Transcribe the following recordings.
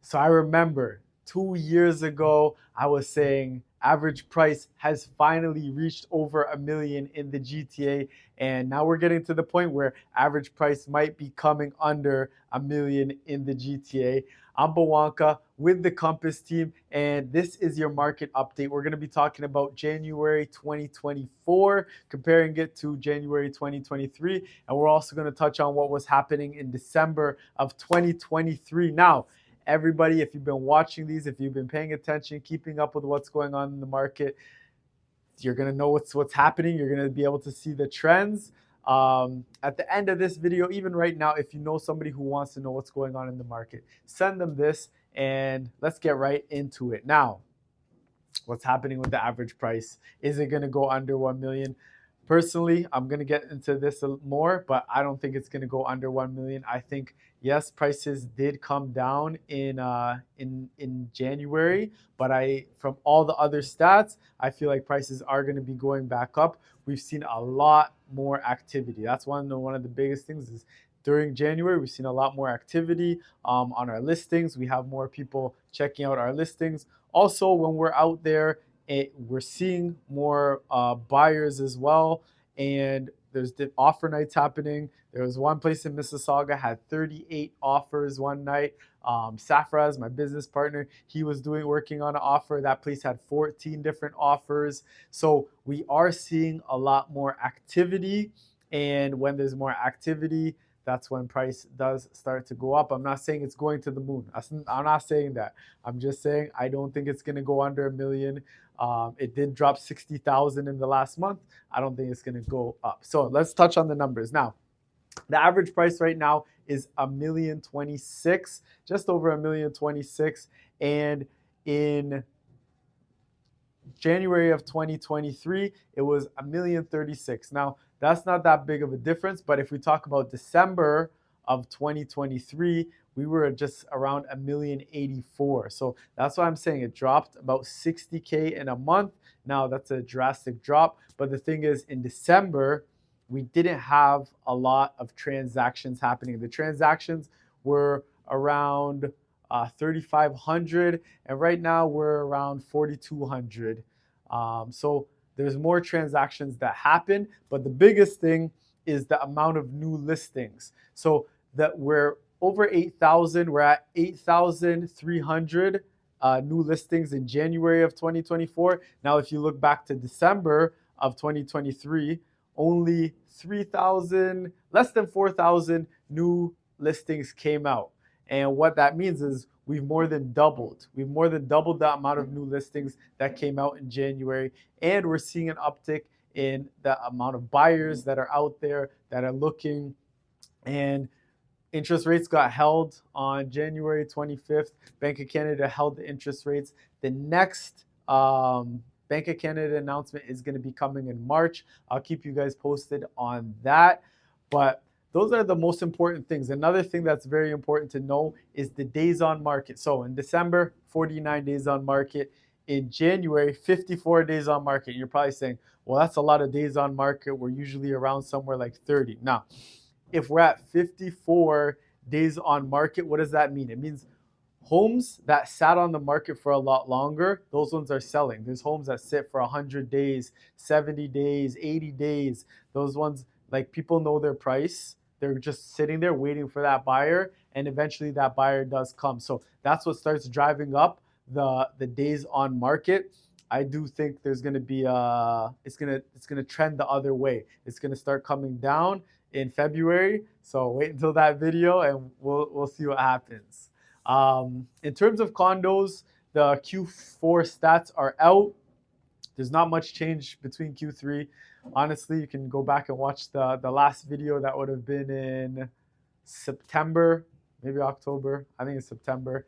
So I remember 2 years ago, I was saying average price has finally reached over a million in the GTA. And now we're getting to the point where average price might be coming under a million in the GTA. I'm Bawanka with the Compass team, and this is your market update. We're going to be talking about January 2024, comparing it to January 2023. And we're also going to touch on what was happening in December of 2023. Now, everybody, if you've been watching these, if you've been paying attention, keeping up with what's going on in the market, you're going to know what's happening. You're going to be able to see the trends. At the end of this video, even right now, if you know somebody who wants to know what's going on in the market, send them this and let's get right into it. Now, what's happening with the average price? Is it going to go under 1 million? Personally, I'm going to get into this more, but I don't think it's going to go under 1 million. I think, yes, prices did come down in January, but from all the other stats, I feel like prices are going to be going back up. We've seen a lot more activity. That's one of the biggest things is during January, we've seen a lot more activity on our listings. We have more people checking out our listings. Also, when we're out there, we're seeing more buyers as well, and there's the offer nights happening. There was one place in Mississauga had 38 offers one night. Safraz, my business partner, he was working on an offer. That place had 14 different offers. So we are seeing a lot more activity, and when there's more activity, that's when price does start to go up. I'm not saying it's going to the moon. I'm not saying that. I'm just saying I don't think it's going to go under a million. It did drop 60,000 in the last month. I don't think it's going to go up. So let's touch on the numbers. Now, the average price right now is $1,026,000, just over $1,026,000. And in January of 2023, it was $1,036,000. Now, that's not that big of a difference, but if we talk about December of 2023, we were just around $1,084,000. So that's why I'm saying it dropped about 60K in a month. Now, that's a drastic drop, but the thing is, in December, we didn't have a lot of transactions happening. The transactions were around 3,500, and right now we're around 4,200. So there's more transactions that happen, but the biggest thing is the amount of new listings. So that we're over 8,000. We're at 8,300 new listings in January of 2024. Now, if you look back to December of 2023, only 3,000, less than 4,000 new listings came out. And what that means is we've more than doubled. We've more than doubled the amount of new listings that came out in January. And we're seeing an uptick in the amount of buyers that are out there that are looking. And interest rates got held on January 25th. Bank of Canada held the interest rates. The next Bank of Canada announcement is going to be coming in March. I'll keep you guys posted on that. But those are the most important things. Another thing that's very important to know is the days on market. So in December, 49 days on market. In January, 54 days on market. You're probably saying, well, that's a lot of days on market. We're usually around somewhere like 30. Now, if we're at 54 days on market, what does that mean? It means homes that sat on the market for a lot longer, those ones are selling. There's homes that sit for 100 days, 70 days, 80 days. Those ones, like, people know their price. They're just sitting there waiting for that buyer, and eventually that buyer does come. So that's what starts driving up the days on market. I do think there's going to be it's going to trend the other way. It's going to start coming down in February. So wait until that video and we'll see what happens. In terms of condos, the Q4 stats are out. There's not much change between Q3. Honestly, you can go back and watch the last video. That would have been in September, maybe October. I think it's September.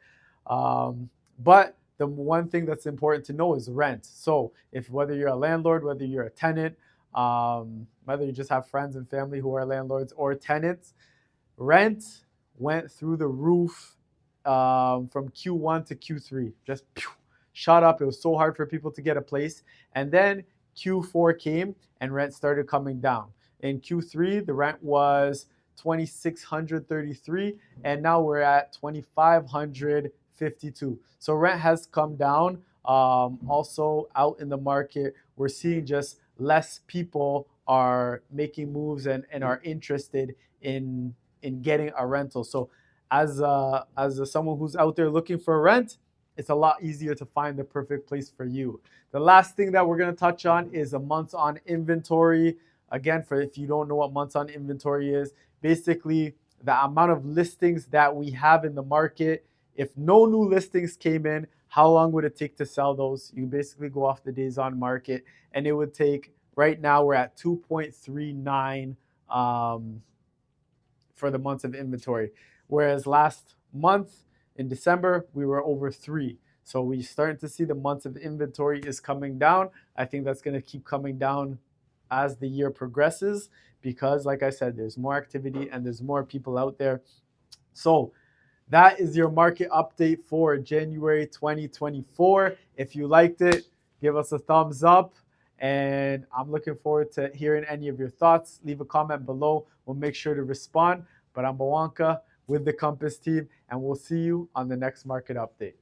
But the one thing that's important to know is rent. So whether you're a landlord, whether you're a tenant, whether you just have friends and family who are landlords or tenants, rent went through the roof from Q1 to Q3. Just shot up. It was so hard for people to get a place. And then Q4 came and rent started coming down. In Q3, the rent was $2,633, and now we're at $2,553. 52. So rent has come down. Also out in the market, we're seeing just less people are making moves and are interested in getting a rental. So someone who's out there looking for a rent, it's a lot easier to find the perfect place for you. The last thing that we're going to touch on is a months on inventory. Again, for if you don't know what months on inventory is, basically the amount of listings that we have in the market. If no new listings came in, how long would it take to sell those? You basically go off the days on market, and it would take, right now we're at 2.39 for the months of inventory. Whereas last month in December, we were over 3. So we're starting to see the months of inventory is coming down. I think that's going to keep coming down as the year progresses because, like I said, there's more activity and there's more people out there. So that is your market update for January 2024. If you liked it, give us a thumbs up. And I'm looking forward to hearing any of your thoughts. Leave a comment below. We'll make sure to respond. But I'm Bawanka with the Compass team, and we'll see you on the next market update.